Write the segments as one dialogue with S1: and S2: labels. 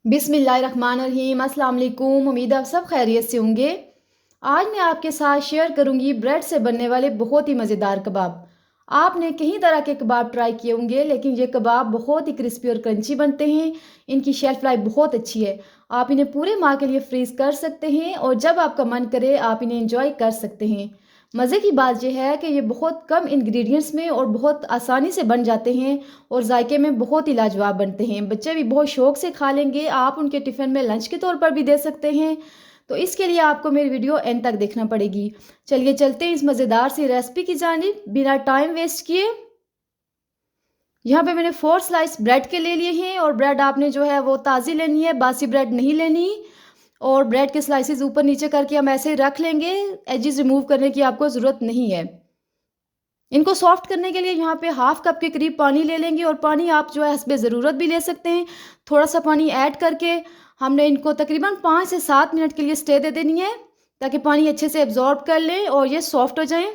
S1: बिस्मिल्लाहिर्रहमानिर्रहीम। अस्सलाम वालेकुम। उम्मीद है आप सब खैरियत से होंगे। आज मैं आपके साथ शेयर करूंगी ब्रेड से बनने वाले बहुत ही मज़ेदार कबाब। आपने कई तरह के कबाब ट्राई किए होंगे, लेकिन ये कबाब बहुत ही क्रिस्पी और क्रंची बनते हैं। इनकी शेल्फ लाइफ बहुत अच्छी है। आप इन्हें पूरे माह के लिए फ्रीज़ कर सकते हैं और जब आपका मन करे आप इन्हें एंजॉय कर सकते हैं। मज़े की बात यह है कि ये बहुत कम इंग्रेडिएंट्स में और बहुत आसानी से बन जाते हैं और जायके में बहुत ही लाजवाब बनते हैं। बच्चे भी बहुत शौक से खा लेंगे। आप उनके टिफ़िन में लंच के तौर पर भी दे सकते हैं। तो इसके लिए आपको मेरी वीडियो एंड तक देखना पड़ेगी। चलिए चलते हैं इस मज़ेदार सी रेसिपी की जानिब बिना टाइम वेस्ट किए। यहाँ पे मैंने 4 स्लाइस ब्रेड के ले लिए हैं और ब्रेड आपने जो है वो ताज़ी लेनी है, बासी ब्रेड नहीं लेनी। और ब्रेड के स्लाइसेस ऊपर नीचे करके हम ऐसे ही रख लेंगे। एजेस रिमूव करने की आपको ज़रूरत नहीं है। इनको सॉफ्ट करने के लिए यहाँ पे हाफ कप के करीब पानी ले लेंगे और पानी आप जो है हस्बे ज़रूरत भी ले सकते हैं। थोड़ा सा पानी ऐड करके हमने इनको तकरीबन 5 से 7 मिनट के लिए स्टे दे देनी है, ताकि पानी अच्छे से एब्जॉर्ब कर ले और ये सॉफ्ट हो जाएं।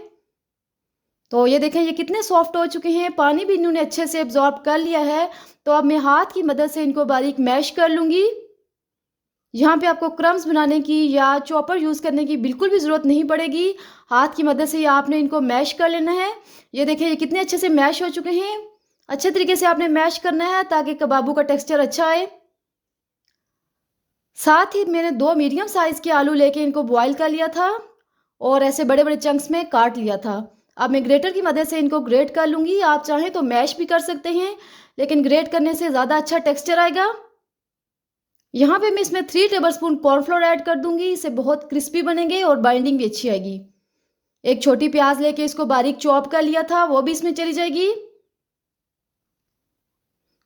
S1: तो ये देखें ये कितने सॉफ्ट हो चुके हैं, पानी भी इन्होंने अच्छे से एब्जॉर्ब कर लिया है। तो अब मैं हाथ की मदद से इनको बारीक मैश कर लूँगी। यहाँ पे आपको क्रम्स बनाने की या चॉपर यूज़ करने की बिल्कुल भी ज़रूरत नहीं पड़ेगी। हाथ की मदद से ही आपने इनको मैश कर लेना है। ये देखिए ये कितने अच्छे से मैश हो चुके हैं। अच्छे तरीके से आपने मैश करना है ताकि कबाबों का टेक्सचर अच्छा आए। साथ ही मैंने 2 मीडियम साइज़ के आलू लेके इनको बॉयल कर लिया था और ऐसे बड़े बड़े चंक्स में काट लिया था। अब मैं ग्रेटर की मदद से इनको ग्रेट कर लूँगी। आप चाहें तो मैश भी कर सकते हैं, लेकिन ग्रेट करने से ज़्यादा अच्छा टेक्सचर आएगा। यहाँ पे मैं इसमें 3 टेबलस्पून कॉर्नफ्लोर ऐड कर दूंगी। इससे बहुत क्रिस्पी बनेंगे और बाइंडिंग भी अच्छी आएगी। एक छोटी प्याज लेके इसको बारीक चॉप कर लिया था, वो भी इसमें चली जाएगी।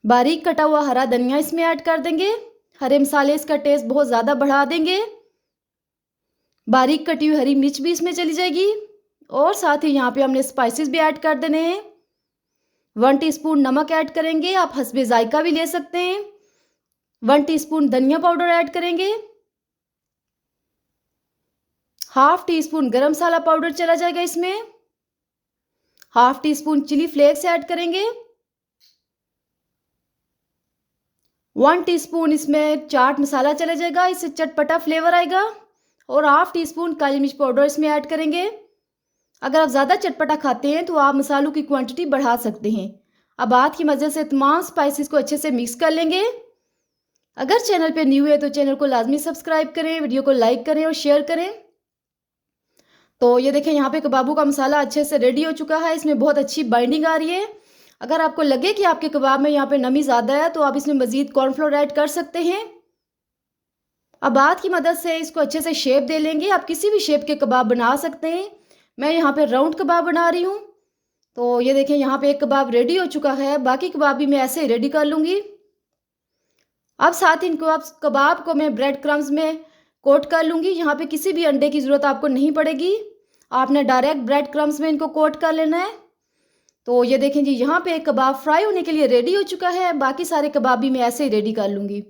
S1: बारीक कटा हुआ हरा धनिया इसमें ऐड कर देंगे। हरे मसाले इसका टेस्ट बहुत ज़्यादा बढ़ा देंगे। बारीक कटी हुई हरी मिर्च भी इसमें चली जाएगी और साथ ही यहाँ पे हमने स्पाइसेस भी ऐड कर देने हैं। 1 टीस्पून नमक ऐड करेंगे, आप हस्बे जायका भी ले सकते हैं। 1 टीस्पून धनिया पाउडर ऐड करेंगे। हाफ टी स्पून गरम मसाला पाउडर चला जाएगा इसमें। Half teaspoon chilli flakes add करेंगे। 1 टीस्पून इसमें चाट मसाला चला जाएगा, इससे चटपटा फ्लेवर आएगा। और हाफ टी स्पून काली मिर्च पाउडर इसमें ऐड करेंगे। अगर आप ज़्यादा चटपटा खाते हैं तो आप मसालों की क्वांटिटी बढ़ा सकते हैं। अब हाथ की मदद से तमाम स्पाइसेस को अच्छे से मिक्स कर लेंगे। अगर चैनल पे न्यू है तो चैनल को लाजमी सब्सक्राइब करें, वीडियो को लाइक करें और शेयर करें। तो ये देखें यहाँ पे कबाबों का मसाला अच्छे से रेडी हो चुका है। इसमें बहुत अच्छी बाइंडिंग आ रही है। अगर आपको लगे कि आपके कबाब में यहाँ पे नमी ज़्यादा है तो आप इसमें मज़ीद कॉर्नफ्लोर ऐड कर सकते हैं। अब हाथ की मदद से इसको अच्छे से शेप दे लेंगे। आप किसी भी शेप के कबाब बना सकते हैं। मैं यहाँ पे राउंड कबाब बना रही हूँ। तो ये देखें यहाँ पे एक कबाब रेडी हो चुका है, बाकी कबाब भी मैं ऐसे ही रेडी कर लूँगी। अब साथ ही इनको आप कबाब को मैं ब्रेड क्रम्स में कोट कर लूँगी। यहाँ पे किसी भी अंडे की ज़रूरत आपको नहीं पड़ेगी। आपने डायरेक्ट ब्रेड क्रम्स में इनको कोट कर लेना है। तो ये देखें जी यहाँ पे कबाब फ्राई होने के लिए रेडी हो चुका है। बाकी सारे कबाब भी मैं ऐसे ही रेडी कर लूँगी।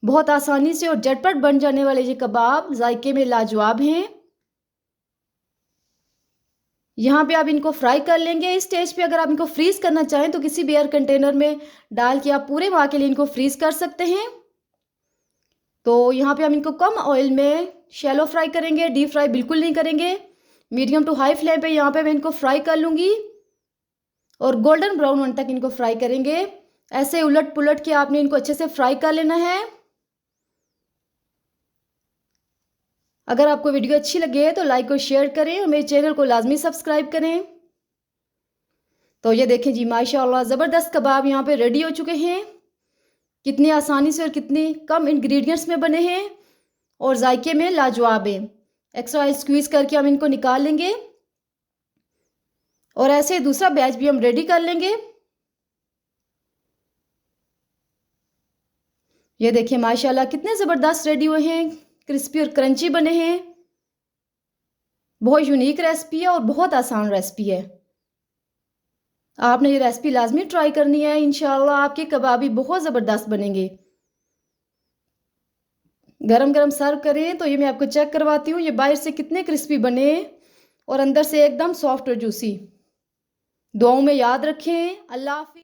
S1: बहुत आसानी से और झटपट बन जाने वाले ये कबाब जायके में लाजवाब हैं। यहाँ पे आप इनको फ्राई कर लेंगे। इस स्टेज पे अगर आप इनको फ्रीज करना चाहें तो किसी भी एयर कंटेनर में डाल के आप पूरे माह के लिए इनको फ्रीज कर सकते हैं। तो यहाँ पे हम इनको कम ऑयल में शैलो फ्राई करेंगे, डीप फ्राई बिल्कुल नहीं करेंगे। मीडियम टू हाई फ्लेम पे यहाँ पे मैं इनको फ्राई कर लूँगी और गोल्डन ब्राउन होने तक इनको फ्राई करेंगे। ऐसे उलट पुलट के आपने इनको अच्छे से फ्राई कर लेना है। अगर आपको वीडियो अच्छी लगे तो लाइक और शेयर करें और मेरे चैनल को लाजमी सब्सक्राइब करें। तो ये देखें जी माशाल्लाह ज़बरदस्त कबाब यहाँ पे रेडी हो चुके हैं। कितनी आसानी से और कितनी कम इंग्रेडिएंट्स में बने हैं और जायके में लाजवाब हैं। एक्स्ट्रा ऑयल स्क्वीज करके हम इनको निकाल लेंगे और ऐसे दूसरा बैच भी हम रेडी कर लेंगे। ये देखिए माशाल्लाह कितने ज़बरदस्त रेडी हुए हैं, क्रिस्पी और क्रंची बने हैं। बहुत यूनिक रेसिपी है और बहुत आसान रेसिपी है। आपने ये रेसिपी लाजमी ट्राई करनी है। इंशाल्लाह आपके कबाब भी बहुत ज़बरदस्त बनेंगे। गरम गरम सर्व करें तो ये मैं आपको चेक करवाती हूँ ये बाहर से कितने क्रिस्पी बने और अंदर से एकदम सॉफ्ट और जूसी। दुआओं में याद रखें। अल्लाह हाफिज़।